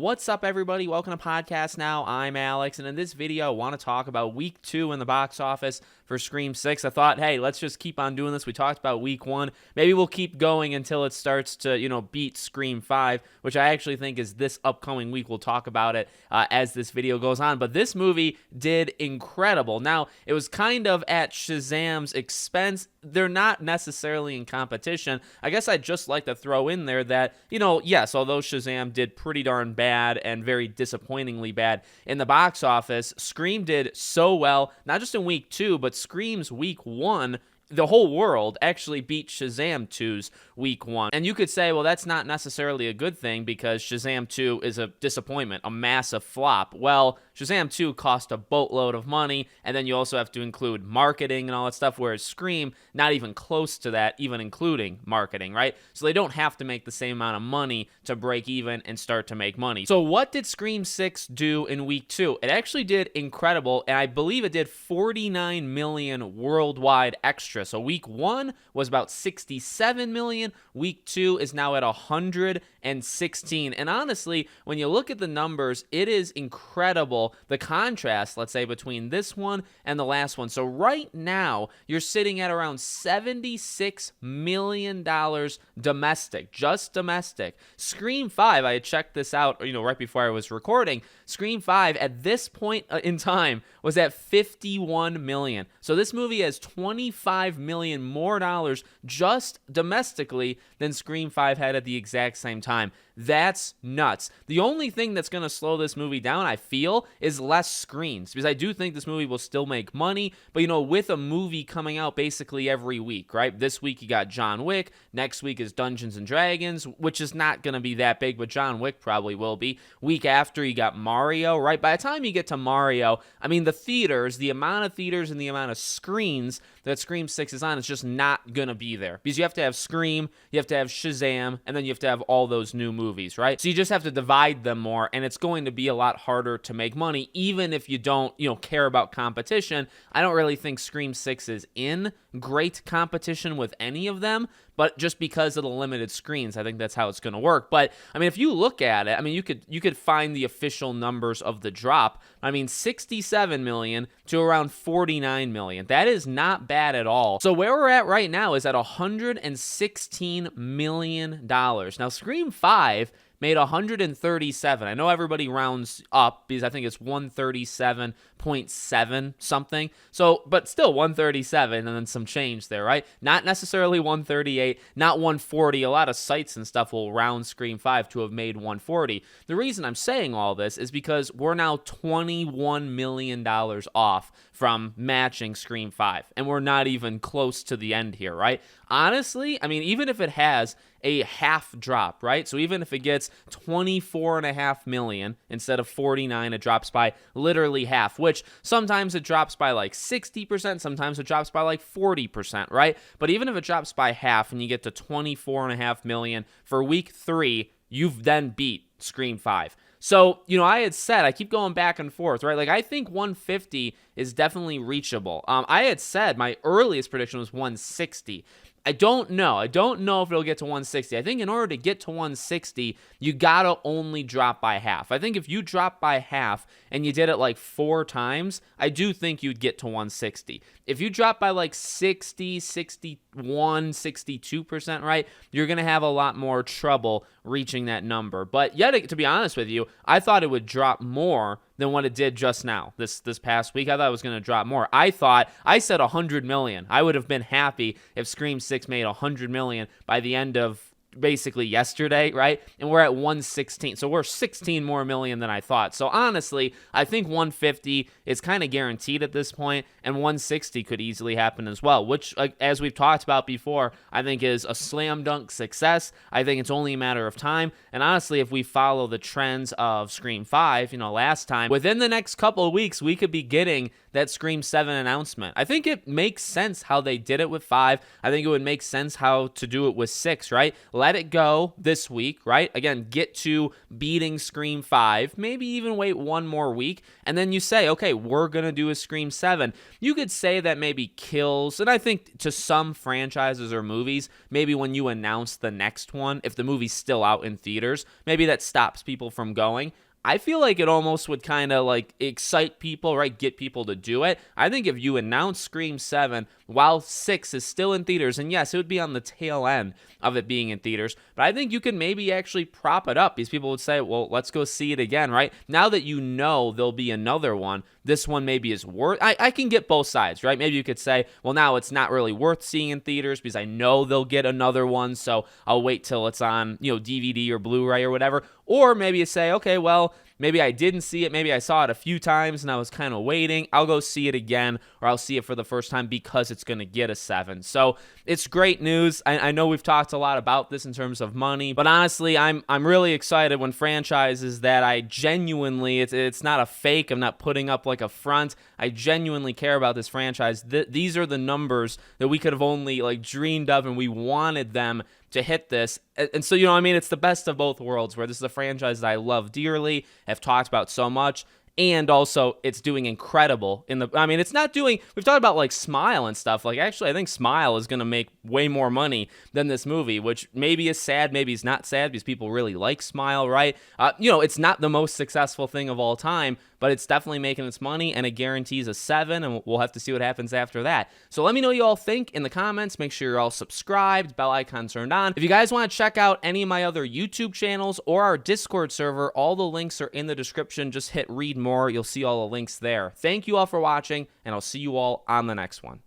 What's up, everybody? Welcome to Podcast Now. I'm Alex, and in this video, I want to talk about Week 2 in the box office for Scream 6. I thought, hey, let's just keep on doing this. We talked about Week 1. Maybe we'll keep going until it starts to, beat Scream 5, which I actually think is this upcoming week. We'll talk about it as this video goes on. But this movie did incredible. Now, it was kind of at Shazam's expense. They're not necessarily in competition. I guess I'd just like to throw in there that, yes, although Shazam did pretty darn bad and very disappointingly bad in the box office, Scream did so well, not just in Week 2, but Scream's Week 1, the whole world actually beat Shazam 2's Week 1. And you could say, well, that's not necessarily a good thing because Shazam 2 is a disappointment, a massive flop. Well, Shazam 2 cost a boatload of money, and then you also have to include marketing and all that stuff, whereas Scream, not even close to that, even including marketing, right? So they don't have to make the same amount of money to break even and start to make money. So what did Scream 6 do in Week 2? It actually did incredible, and I believe it did 49 million worldwide extra. So Week 1 was about 67 million. Week 2 is now at 116. And honestly, when you look at the numbers, it is incredible, the contrast, let's say, between this one and the last one. So right now, you're sitting at around $76 million domestic, just domestic. Scream 5, I had checked this out, right before I was recording. Scream 5 at this point in time was at 51 million. So this movie has 25 million more dollars just domestically than Scream 5 had at the exact same time. That's nuts. The only thing that's going to slow this movie down, I feel, is less screens, because I do think this movie will still make money, but with a movie coming out basically every week, right? This week you got John Wick, next week is Dungeons and Dragons, which is not going to be that big, but John Wick probably will be. Week after you got Mario, right? By the time you get to Mario, the theaters, the amount of theaters and the amount of screens that Scream 6 is on is just not going to be there, because you have to have Scream, you have to have Shazam, and then you have to have all those new movies, right? So you just have to divide them more, and it's going to be a lot harder to make money, even if you don't, care about competition. I don't really think Scream 6 is in great competition with any of them, but just because of the limited screens, I think that's how it's going to work. But if you look at it, you could find the official numbers of the drop. 67 million to around 49 million. That is not bad at all. So where we're at right now is at $116 million. Now, Scream 5 made 137. I know everybody rounds up because I think it's 137.7 something. So, but still 137 and then some change there, right? Not necessarily 138, not 140. A lot of sites and stuff will round Scream 5 to have made 140. The reason I'm saying all this is because we're now $21 million off from matching Scream 5, and we're not even close to the end here, right? Honestly, even if it has a half drop, right? So even if it gets 24.5 million instead of 49, it drops by literally half, which sometimes it drops by like 60%, sometimes it drops by like 40%, right? But even if it drops by half and you get to 24.5 million for Week 3, you've then beat Scream 5. So, I had said, I keep going back and forth, right? Like, I think 150 is definitely reachable. I had said my earliest prediction was 160. I don't know. I don't know if it'll get to 160. I think in order to get to 160, you gotta only drop by half. I think if you drop by half and you did it like 4 times, I do think you'd get to 160. If you drop by like 60, 61, 62%, right, you're gonna have a lot more trouble reaching that number. But yet, to be honest with you, I thought it would drop more than what it did just now, this past week. I thought it was going to drop more. I said 100 million. I would have been happy if Scream 6 made 100 million by the end of basically yesterday, right? And we're at 116. So we're 16 more million than I thought. So honestly, I think 150 is kind of guaranteed at this point, and 160 could easily happen as well, which, as we've talked about before, I think is a slam dunk success. I think it's only a matter of time. And honestly, if we follow the trends of Scream 5, last time, within the next couple of weeks, we could be getting that Scream 7 announcement. I think it makes sense how they did it with 5. I think it would make sense how to do it with 6, right? let it go this week, right? Again, get to beating Scream 5, maybe even wait one more week, and then you say, okay, we're going to do a Scream 7. You could say that maybe kills, and I think to some franchises or movies, maybe when you announce the next one, if the movie's still out in theaters, maybe that stops people from going. I feel like it almost would kind of like excite people, right? Get people to do it. I think if you announce Scream 7 while 6 is still in theaters, and yes, it would be on the tail end of it being in theaters, but I think you could maybe actually prop it up. These people would say, well, let's go see it again, right? Now that you know there'll be another one, this one maybe is worth, I can get both sides, right? Maybe you could say, well, now it's not really worth seeing in theaters because I know they'll get another one, so I'll wait till it's on, DVD or Blu-ray or whatever. Or maybe you say, okay, well, maybe I didn't see it. Maybe I saw it a few times and I was kind of waiting. I'll go see it again, or I'll see it for the first time because it's going to get a 7. So it's great news. I know we've talked a lot about this in terms of money, but honestly, I'm really excited when franchises that I genuinely, it's not a fake, I'm not putting up like a front, I genuinely care about this franchise. These are the numbers that we could have only like dreamed of, and we wanted them to hit this. And so, it's the best of both worlds, where this is a franchise that I love dearly, have talked about so much, and also it's doing incredible it's not doing, we've talked about like Smile and stuff. Like, actually, I think Smile is going to make way more money than this movie, which maybe is sad, maybe is not sad because people really like Smile, right? It's not the most successful thing of all time, but it's definitely making its money, and it guarantees a 7, and we'll have to see what happens after that. So let me know what you all think in the comments. Make sure you're all subscribed, bell icon turned on. If you guys want to check out any of my other YouTube channels or our Discord server, all the links are in the description. Just hit read more. You'll see all the links there. Thank you all for watching, and I'll see you all on the next one.